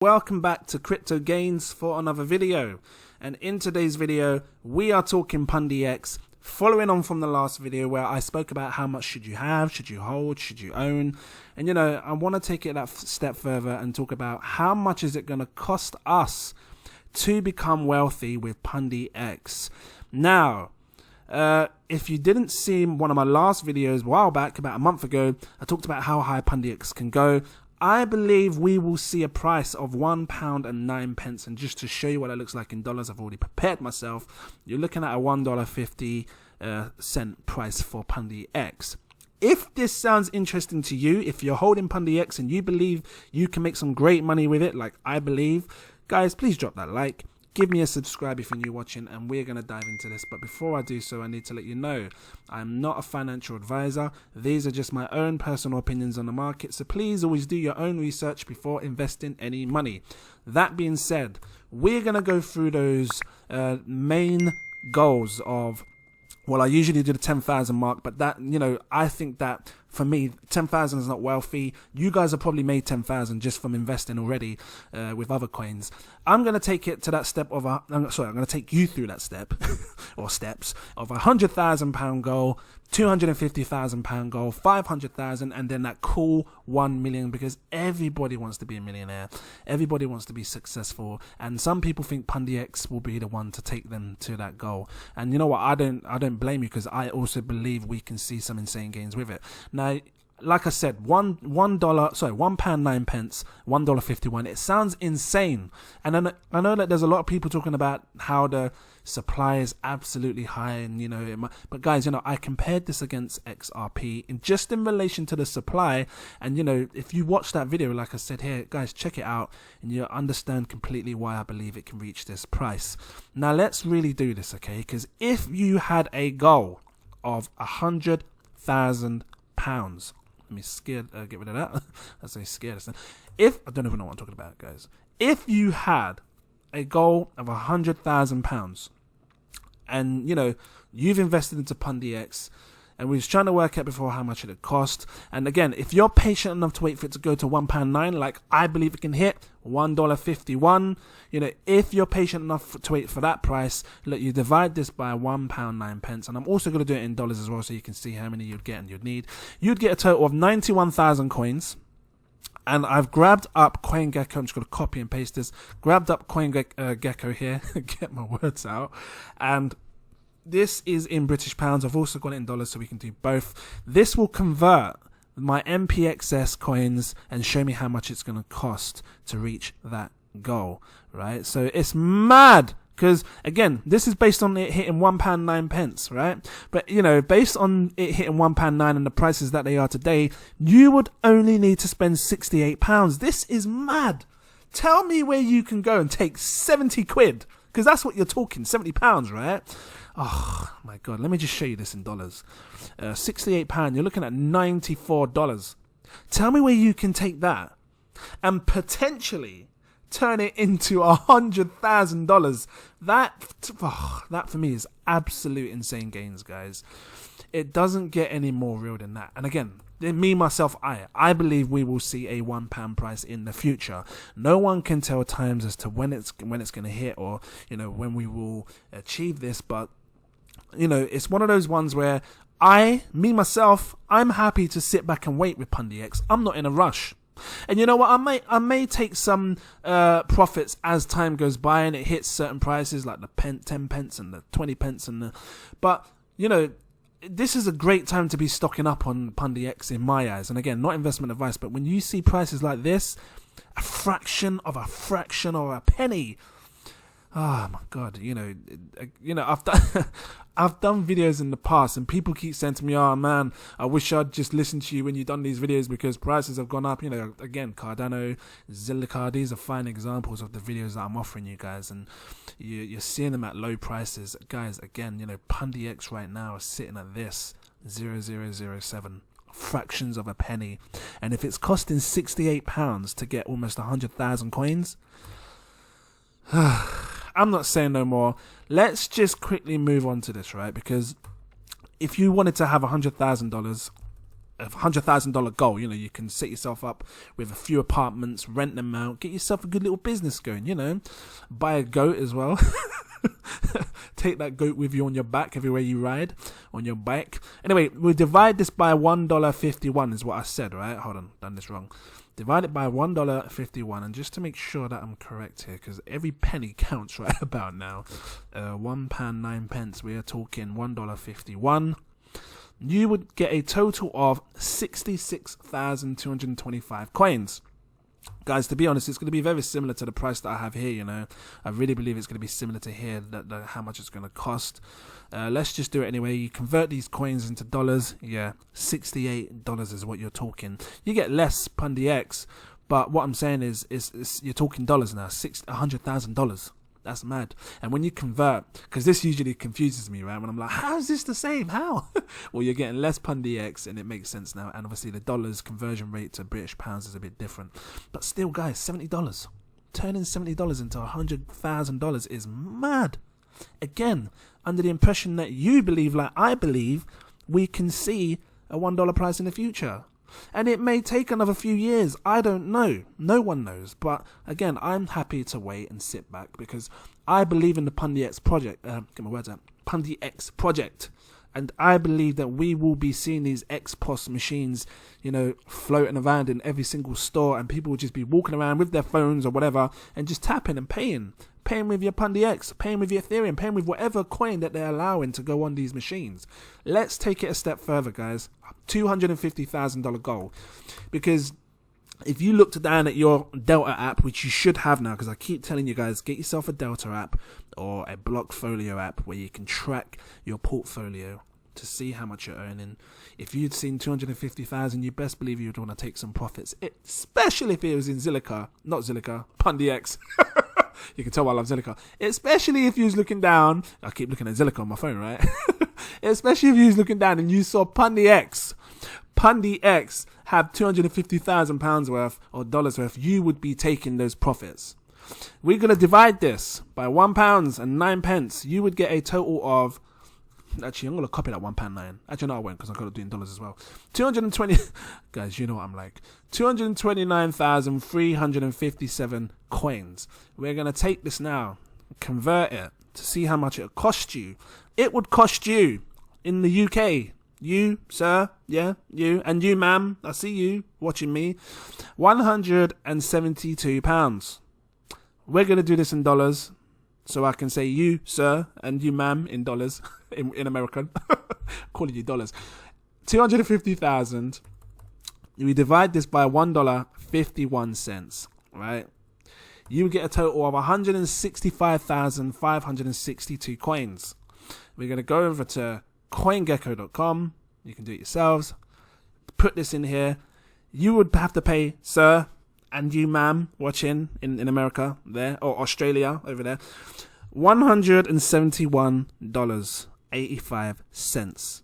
Welcome back to Cryptogains for another video, and in today's video we are talking Pundi X, following on from the last video where I spoke about how much should you have, should you hold, should you own, and I want to take it that step further and talk about how much is it going to cost us to become wealthy with Pundi X. Now, if you didn't see one of my last videos a while back, about a month ago, I talked about how high Pundi X can go. I believe we will see a price of £1.09, and just to show you what it looks like in dollars, I've already prepared myself. You're looking at a $1.50 price for Pundi X. If this sounds interesting to you, if you're holding Pundi X and you believe you can make some great money with it, like I believe, guys, please drop that like. Give me a subscribe if you're new watching, and we're going to dive into this. But before I do so, I need to let you know I'm not a financial advisor. These are just my own personal opinions on the market, so please always do your own research before investing any money. That being said, we're going to go through those main goals of, well, I usually do the 10,000 mark, but that, I think that for me, 10,000 is not wealthy. You guys have probably made 10,000 just from investing already with other coins. I'm going to take it to that step of I'm going to take you through that step or steps of £100,000 goal, £250,000 goal, 500,000, and then that cool 1 million, because everybody wants to be a millionaire. Everybody wants to be successful, and some people think Pundi X will be the one to take them to that goal. And you know what? I don't blame you, because I also believe we can see some insane gains with it. Now, like I said, £1.09, $1.51. It sounds insane, and then I know that there's a lot of people talking about how the supply is absolutely high, and but guys, I compared this against XRP just in relation to the supply, and if you watch that video, like I said here, guys, check it out, and you understand completely why I believe it can reach this price. Now let's really do this, okay? Because if you had a goal of £100,000, let me get rid of that. I say scared. I don't even know what I'm talking about, guys. If you had a goal of £100,000, and you've invested into Pundi X, and we was trying to work out before how much it would cost. And again, if you're patient enough to wait for it to go to £1.09, like I believe it can hit $1.51, if you're patient enough to wait for that price, look, you divide this by £1.09, and I'm also going to do it in dollars as well, so you can see how many you'd get and you'd get a total of 91,000 coins. And I've grabbed up CoinGecko. I'm just going to copy and paste this. Grabbed up CoinGecko here. Get my words out. And this is in British pounds. I've also got it in dollars, so we can do both. This will convert my MPXS coins and show me how much it's going to cost to reach that goal, right? So it's mad, because again, this is based on it hitting £1.09, right? But based on it hitting £1.09 and the prices that they are today, you would only need to spend £68. This is mad. Tell me where you can go and take 70 quid, because that's what you're talking, £70, right? Oh my god, let me just show you this in dollars. £68, you're looking at $94. Tell me where you can take that and potentially turn it into $100,000. That for me is absolute insane gains, guys. It doesn't get any more real than that. And again, me, myself, I believe we will see a £1 price in the future. No one can tell times as to when it's going to hit, or when we will achieve this, but it's one of those ones where myself, I'm happy to sit back and wait with Pundi X. I'm not in a rush. And you know what? I may take some profits as time goes by and it hits certain prices, like the 10 pence and the 20 pence, but this is a great time to be stocking up on Pundi X in my eyes. And again, not investment advice, but when you see prices like this, a fraction of a penny. Oh my god, I've done videos in the past, and people keep saying to me, "Oh man, I wish I'd just listened to you when you've done these videos, because prices have gone up." Again, Cardano, Zilliqa, these are fine examples of the videos that I'm offering you guys, and you're seeing them at low prices, guys. Again, Pundi X right now is sitting at this 0.0007. Fractions of a penny, and if it's costing £68 to get almost 100,000 coins. I'm not saying no more. Let's just quickly move on to this, right? Because if you wanted to have $100,000, $100,000 goal. You know, you can set yourself up with a few apartments, rent them out, get yourself a good little business going. You know, buy a goat as well. Take that goat with you on your back everywhere you ride on your bike. Anyway, we divide this by $1.51 is what I said, right? Hold on, done this wrong. Divide it by $1.51, and just to make sure that I'm correct here, because every penny counts right about now. £1.09. We are talking $1.51. You would get a total of 66,225 coins. Guys, to be honest, it's going to be very similar to the price that I have here, you know. I really believe it's going to be similar to here, how much it's going to cost. Let's just do it anyway. You convert these coins into dollars. Yeah, $68 is what you're talking. You get less Pundi X, but what I'm saying is you're talking dollars now, $100,000. That's mad. And when you convert, because this usually confuses me, right? When I'm like, how is this the same? How? Well, you're getting less Pundi X, and it makes sense now. And obviously, the dollars conversion rate to British pounds is a bit different. But still, guys, $70. Turning $70 into $100,000 is mad. Again, under the impression that you believe, like I believe, we can see a $1 price in the future. And it may take another few years. I don't know. No one knows. But again, I'm happy to wait and sit back because I believe in the Pundi X project. Get my words out. Pundi X project. And I believe that we will be seeing these XPOS machines, you know, floating around in every single store, and people will just be walking around with their phones or whatever and just tapping and paying. Paying with your Pundi X, paying with your Ethereum, paying with whatever coin that they're allowing to go on these machines. Let's take it a step further, guys. $250,000 goal. Because if you looked down at your Delta app, which you should have now, because I keep telling you guys, get yourself a Delta app or a Blockfolio app where you can track your portfolio to see how much you're earning. If you'd seen 250,000, you best believe you'd want to take some profits, especially if it was in Pundi X. You can tell why I love Zilliqa. Especially if you was looking down. I keep looking at Zilliqa on my phone, right? Especially if you was looking down and you saw Pundi X. Pundi X have £250,000 worth or dollars worth. You would be taking those profits. We're going to divide this by £1.09. You would get a total of... Actually, I'm going to copy that £1.09. Actually, no, I won't because I've got to do it in dollars as well. 220... Guys, you know what I'm like. 229,357 coins. We're going to take this now, convert it to see how much it cost you. It would cost you in the UK, you, sir, yeah, you, and you, ma'am, I see you watching me, £172. We're going to do this in dollars. So I can say you, sir, and you, ma'am, in dollars, in American. Calling you dollars. 250,000. We divide this by $1.51, right? You get a total of 165,562 coins. We're going to go over to CoinGecko.com. You can do it yourselves. Put this in here. You would have to pay, sir, and you, ma'am, watching in America there, or Australia over there, $171.85.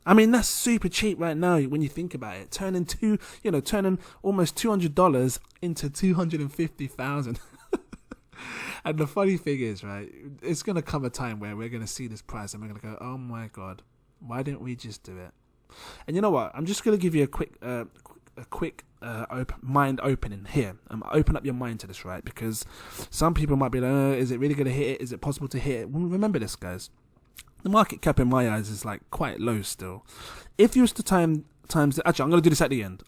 I mean, that's super cheap right now when you think about it. Turning almost $200 into 250,000. And the funny thing is, right, it's going to come a time where we're going to see this price and we're going to go, oh my God, why didn't we just do it? And you know what? I'm just going to give you a quick mind opening here. Open up your mind to this, right? Because some people might be like, is it really going to hit it? Is it possible to hit it? Well, remember this, guys. The market cap in my eyes is like quite low still. If you was to times, actually, I'm going to do this at the end.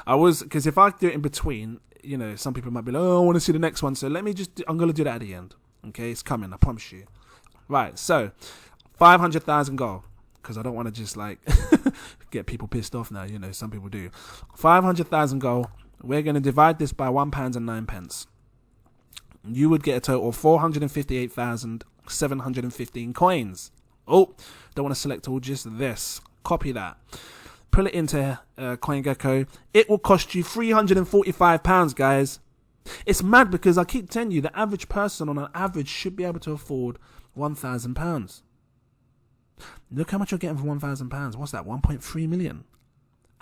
Because if I do it in between, you know, some people might be like, oh, I want to see the next one. So I'm going to do that at the end. Okay, it's coming, I promise you. Right, so 500,000 goal. Because I don't want to just like get people pissed off now. You know, some people do. 500,000 goal. We're going to divide this by £1.09. You would get a total of 458,715 coins. Oh, don't want to select all, just this. Copy that. Pull it into CoinGecko. It will cost you £345, guys. It's mad because I keep telling you the average person on an average should be able to afford £1,000. Look how much you're getting for £1,000. What's that? 1.3 million.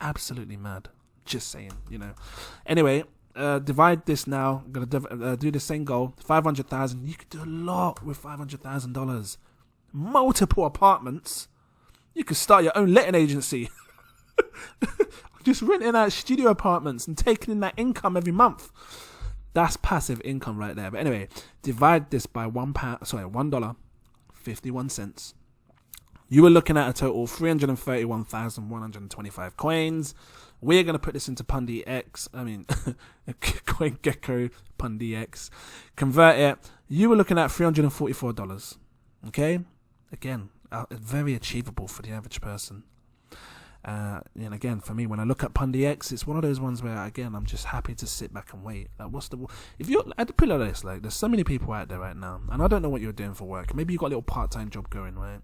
Absolutely mad. Just saying, you know. Anyway, divide this now. I'm gonna do the same goal. 500,000. You could do a lot with $500,000. Multiple apartments. You could start your own letting agency. Just renting out studio apartments and taking in that income every month. That's passive income right there. But anyway, divide this by $1.51. You were looking at a total of 331,125 coins. We're going to put this into Pundi X. CoinGecko Pundi X. Convert it. You were looking at $344. Okay? Again, very achievable for the average person. And again, for me, when I look at Pundi X, it's one of those ones where, again, I'm just happy to sit back and wait. Like, I'd put it like this, like, there's so many people out there right now, and I don't know what you're doing for work. Maybe you've got a little part-time job going, right?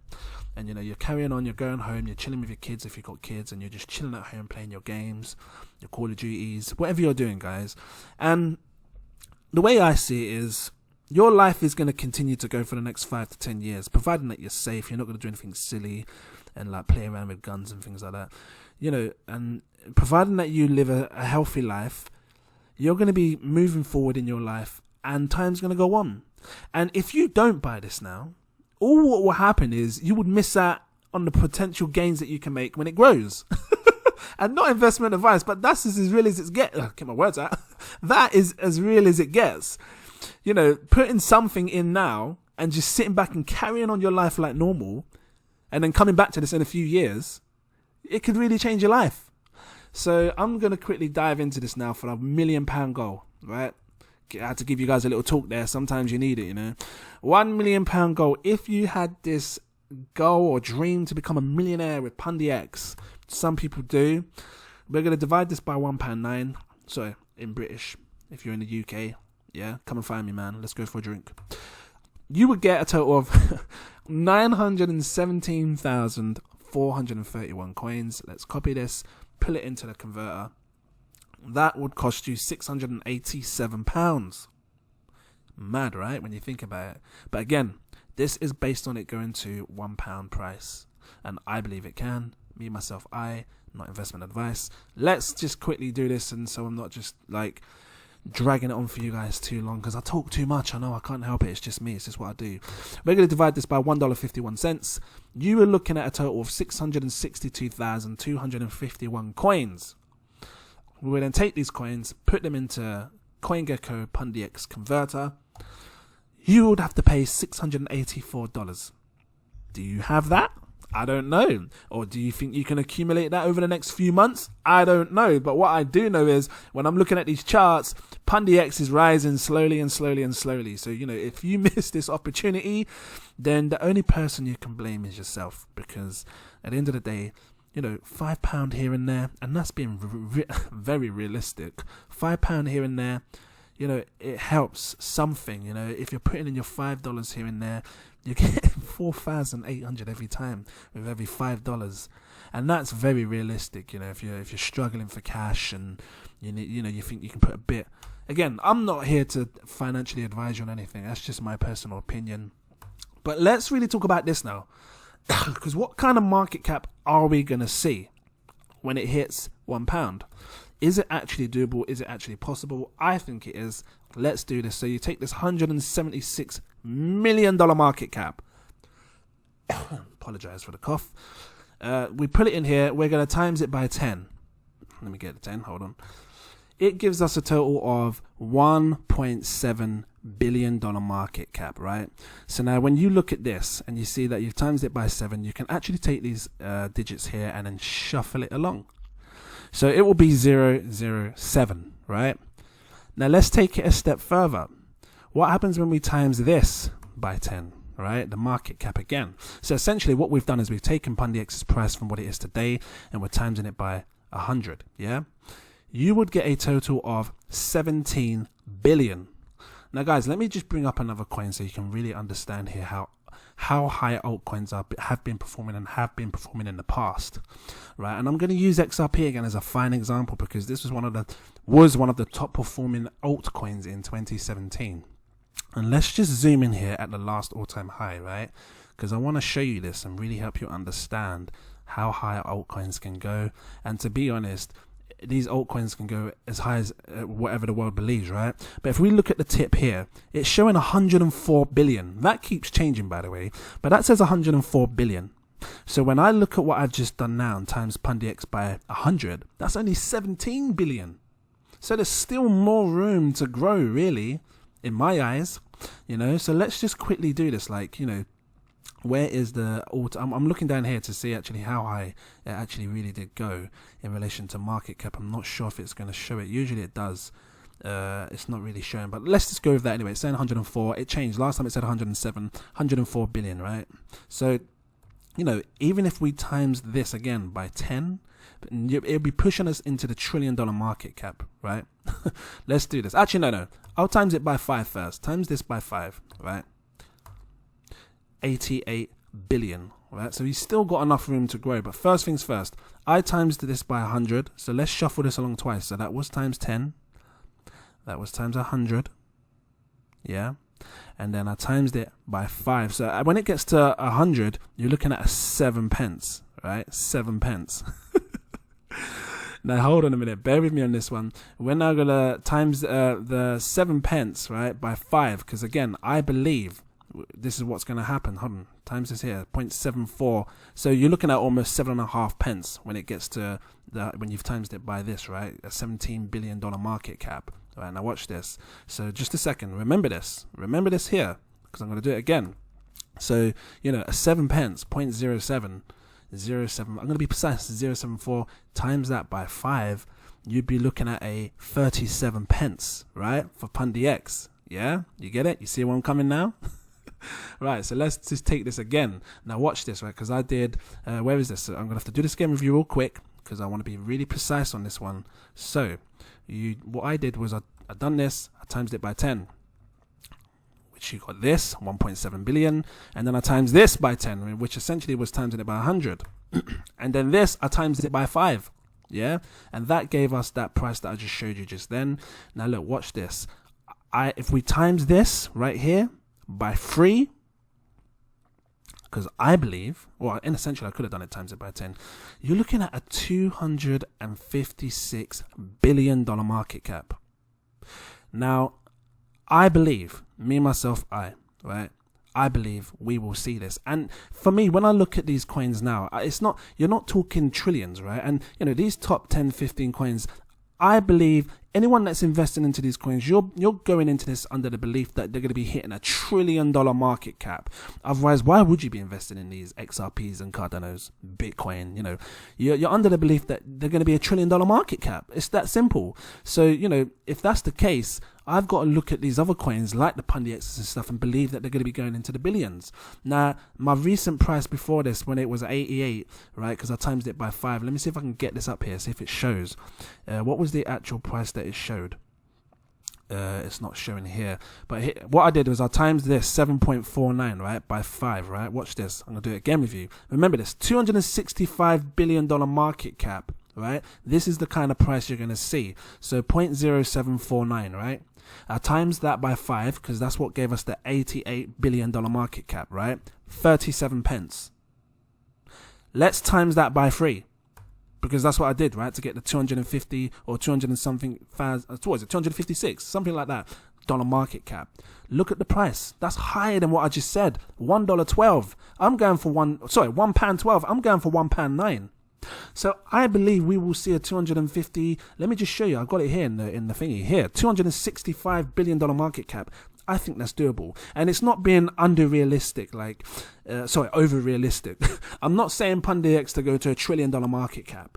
And, you're carrying on, you're going home, you're chilling with your kids if you've got kids, and you're just chilling at home playing your games, your Call of Duties, whatever you're doing, guys. And the way I see it is, your life is going to continue to go for the next 5 to 10 years, providing that you're safe, you're not going to do anything silly, and like play around with guns and things like that, and providing that you live a healthy life, you're going to be moving forward in your life, and time's going to go on. And if you don't buy this now, all what will happen is you would miss out on the potential gains that you can make when it grows. And not investment advice, but that's as real as it gets. Get my words out. That is as real as it gets. Putting something in now and just sitting back and carrying on your life like normal, and then coming back to this in a few years, it could really change your life. So I'm going to quickly dive into this now for a £1 million goal, right? I had to give you guys a little talk there. Sometimes you need it, £1 million goal. If you had this goal or dream to become a millionaire with Pundi X, some people do. We're going to divide this by £1.9. Sorry, in British. If you're in the UK, yeah, come and find me, man. Let's go for a drink. You would get a total of 917,431 coins. Let's copy this, pull it into the converter. That would cost you £687. Mad, right? When you think about it. But again, this is based on it going to £1 price. And I believe it can. Me, myself, not investment advice. Let's just quickly do this, and so I'm not just like dragging it on for you guys too long, because I talk too much. I know, I can't help it. It's just me. It's just what I do. We're going to divide this by $1.51. You were looking at a total of 662,251 coins. We will then take these coins, put them into CoinGecko Pundi X converter. You would have to pay $684. Do you have that? I don't know. Or do you think you can accumulate that over the next few months? I don't know. But what I do know is when I'm looking at these charts, Pundi X is rising slowly and slowly and slowly. So, if you miss this opportunity, then the only person you can blame is yourself. Because at the end of the day, £5 here and there, and that's being very realistic. £5 here and there, it helps something. If you're putting in your $5 here and there, you get 4,800 every time with every $5, and that's very realistic. If you're struggling for cash and you think you can put a bit. Again, I'm not here to financially advise you on anything. That's just my personal opinion. But let's really talk about this now, because what kind of market cap are we gonna see when it hits £1? Is it actually doable? Is it actually possible? I think it is. Let's do this. So you take this $176 million market cap. Apologize for the cough. We put it in here. We're going to times it by 10. Let me get the 10. Hold on. It gives us a total of $1.7 billion market cap, right? So now when you look at this and you see that you've times it by 7, you can actually take these digits here and then shuffle it along. So it will be 007, right? Now let's take it a step further. What happens when we times this by 10, right? The market cap again. So essentially what we've done is we've taken Pundi X's price from what it is today and we're timesing it by 100, yeah? You would get a total of 17 billion. Now guys, let me just bring up another coin so you can really understand here how high altcoins have been performing and have been performing in the past, right? And I'm going to use XRP again as a fine example because this was one of the top performing altcoins in 2017. And let's just zoom in here at the last all-time high, right? Because I want to show you this and really help you understand how high altcoins can go. And to be honest, these altcoins can go as high as whatever the world believes, right? But if we look at the tip here, it's showing 104 billion. That keeps changing, by the way, but that says 104 billion, So when I look at what I've just done now and times Pundi X by 100, that's only 17 billion. So there's still more room to grow, really, in my eyes, So let's just quickly do this. Like, where is the I'm looking down here to see actually how high it actually really did go in relation to market cap. I'm not sure if it's going to show it. Usually it does. It's not really showing, but let's just go with that anyway. It's saying 104. It changed. Last time it said 107, 104 billion, right? So, even if we times this again by 10, it'll be pushing us into the $1 trillion market cap, right? Let's do this. Actually, no. I'll times it by 5 first. Times this by 5, right? 88 billion, right? So he's still got enough room to grow. But first things first, I times this by 100. So let's shuffle this along twice. So that was times 10. That was times 100. Yeah. And then I times it by 5. So when it gets to 100, you're looking at 7 pence, right? 7 pence. Now, hold on a minute. Bear with me on this one. We're now going to times the 7 pence, right, by 5. Because, again, I believe this is what's going to happen. Hold on. Times this here, 0.74. So you're looking at almost 7.5 pence when it gets to when you've times it by this, right? A $17 billion market cap. Right, now watch this. So just a second. Remember this. Remember this here, because I'm going to do it again. So, a 7 pence, 0.07. 07, I'm going to be precise, 0.74 times that by 5, you'd be looking at a 37 pence, right, for Pundi X. Yeah, you get it? You see where I'm coming now? Right, so let's just take this again. Now watch this, right, because I did, where is this? So I'm going to have to do this again with you real quick, because I want to be really precise on this one. So, what I did was I done this, I times it by 10. Which you got this 1.7 billion, and then I times this by 10, which essentially was timesing it by 100, and then this I times it by 5, yeah, and that gave us that price that I just showed you just then. Now look, watch this. If we times this right here by 3, because I believe, well, in essentially I could have done it times it by 10, you're looking at a $256 billion market cap. Now, I believe, right? I believe we will see this. And for me, when I look at these coins now, you're not talking trillions, right? And, these top 10, 15 coins, I believe anyone that's investing into these coins, you're going into this under the belief that they're going to be hitting a $1 trillion market cap. Otherwise, why would you be investing in these XRPs and Cardanos, Bitcoin? You're under the belief that they're going to be a $1 trillion market cap. It's that simple. So, if that's the case, I've got to look at these other coins like the Pundi X and stuff and believe that they're going to be going into the billions. Now, my recent price before this, when it was 88, right, because I times it by 5. Let me see if I can get this up here, see if it shows. What was the actual price that it showed? It's not showing here. But what I did was I times this 7.49, right, by 5, right? Watch this. I'm going to do it again with you. Remember this, $265 billion market cap, right? This is the kind of price you're going to see. So 0.0749, right? I times that by 5 because that's what gave us the $88 billion market cap, right? 37 pence. Let's times that by 3 because that's what I did, right? To get the 250 or 200 and something, what was it, 256, something like that, dollar market cap. Look at the price. That's higher than what I just said. $1.12. I'm going for £1.12. I'm going for £1.09. So I believe we will see a 250. Let me just show you. I've got it here in the thingy here. $265 billion market cap. I think that's doable, and it's not being over realistic. I'm not saying Pundi X to go to a $1 trillion market cap.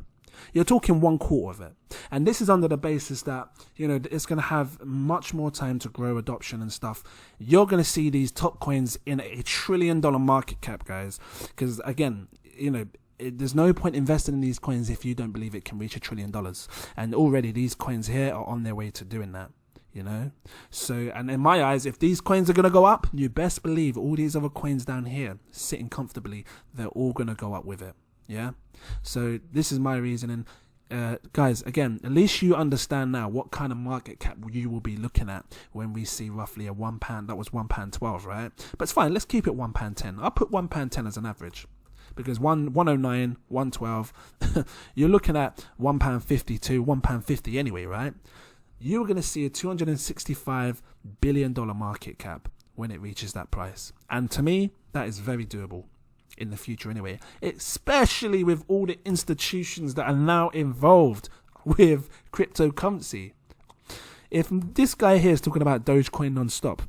You're talking 1/4 of it, and this is under the basis that it's going to have much more time to grow adoption and stuff. You're going to see these top coins in a $1 trillion market cap, guys, because again, there's no point investing in these coins if you don't believe it can reach $1 trillion. And already these coins here are on their way to doing that, So, and in my eyes, if these coins are going to go up, you best believe all these other coins down here sitting comfortably, they're all going to go up with it. Yeah. So this is my reasoning. Guys, again, at least you understand now what kind of market cap you will be looking at when we see roughly a £1. That was £1.12, right? But it's fine. Let's keep it £1.10. I'll put £1.10 as an average. Because 109, 112, you're looking at £1.52, £1.50 anyway, right? You're going to see a $265 billion market cap when it reaches that price. And to me, that is very doable. in the future anyway, especially with all the institutions that are now involved with cryptocurrency. If this guy here is talking about Dogecoin non-stop,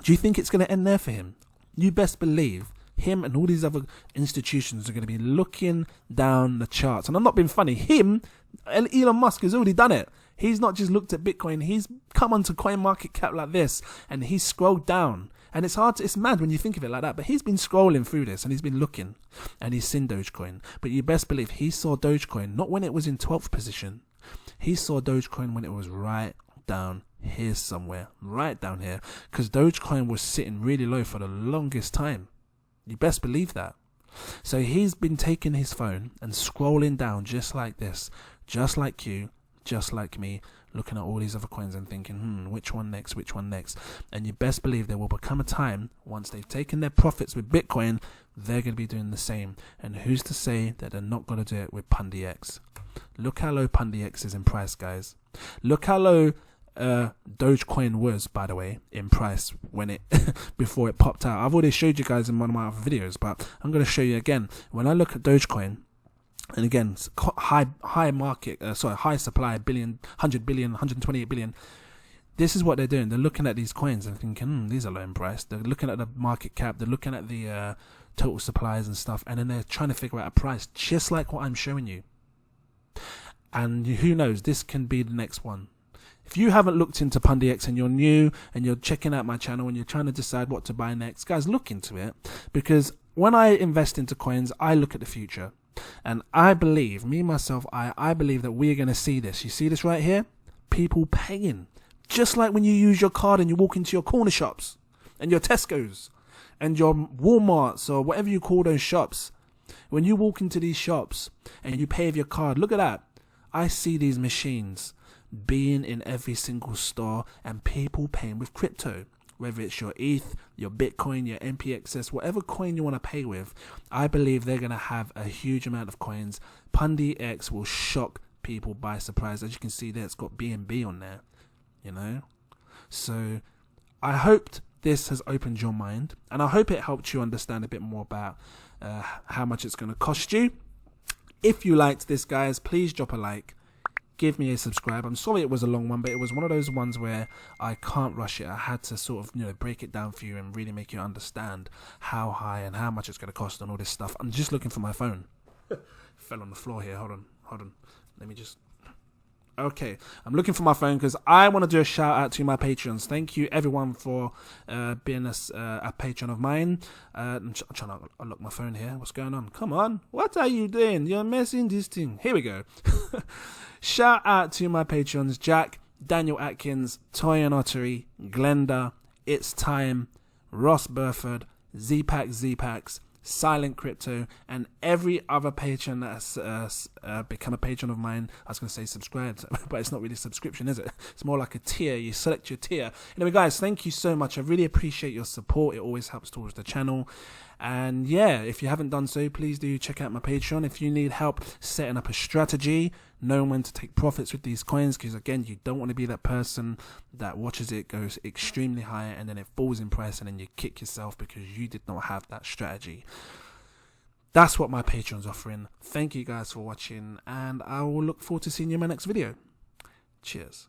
do you think it's going to end there for him? You best believe him and all these other institutions are going to be looking down the charts. And I'm not being funny. Elon Musk has already done it. He's not just looked at Bitcoin. He's come onto Coin Market Cap like this, and he's scrolled down. And it's mad when you think of it like that. But he's been scrolling through this, and he's been looking, and he's seen Dogecoin. But you best believe he saw Dogecoin not when it was in 12th position. He saw Dogecoin when it was right down here somewhere, right down here, because Dogecoin was sitting really low for the longest time. You best believe that. So he's been taking his phone and scrolling down just like this, just like you, just like me, looking at all these other coins and thinking, which one next? And you best believe there will become a time, once they've taken their profits with Bitcoin, they're going to be doing the same. And who's to say that they're not going to do it with Pundi X? Look how low Pundi X is in price, guys. Look how low Dogecoin was, by the way, in price when it before it popped out. I've already showed you guys in one of my other videos, but I'm going to show you again. When I look at Dogecoin, and again, high market, high supply, 100 billion, 128 billion. This is what they're doing. They're looking at these coins and thinking, these are low in price. They're looking at the market cap. They're looking at the total supplies and stuff, and then they're trying to figure out a price, just like what I'm showing you. And who knows, this can be the next one. If you haven't looked into Pundi X and you're new and you're checking out my channel and you're trying to decide what to buy next, guys, look into it. Because when I invest into coins, I look at the future. And I believe, I believe that we're going to see this. You see this right here? People paying. Just like when you use your card and you walk into your corner shops and your Tesco's and your Walmarts or whatever you call those shops. When you walk into these shops and you pay with your card, look at that. I see these machines being in every single store and people paying with crypto, whether it's your ETH, your Bitcoin, your MPXS, whatever coin you want to pay with. I believe they're going to have a huge amount of coins. Pundi X will shock people by surprise. As you can see there, it's got BNB on there, so I hoped this has opened your mind, and I hope it helped you understand a bit more about how much it's going to cost you. If you liked this, guys, please drop a like. Give me a subscribe. I'm sorry it was a long one, but it was one of those ones where I can't rush it. I had to sort of, break it down for you and really make you understand how high and how much it's going to cost and all this stuff. I'm just looking for my phone. Fell on the floor here. Hold on. Let me just... Okay, I'm looking for my phone because I want to do a shout out to my patrons. Thank you everyone for being a patron of mine. I'm trying to unlock my phone here. What's going on? Come on. What are you doing? You're messing this thing. Here we go. Shout out to my patrons: Jack, Daniel Atkins, Toyin Oteri, Glenda, It's Time, Ross Burford, Zpax Zpax, Silent Crypto, and every other patron that's become a patron of mine. I was going to say subscribed, but it's not really a subscription, is it? It's more like a tier. You select your tier. Anyway, guys, thank you so much. I really appreciate your support. It always helps towards the channel. And yeah, if you haven't done so, please do check out my Patreon. If you need help setting up a strategy, knowing when to take profits with these coins, because again, you don't want to be that person that watches it goes extremely high and then it falls in price and then you kick yourself because you did not have that strategy. That's what my Patreon's offering. Thank you guys for watching, and I will look forward to seeing you in my next video. Cheers.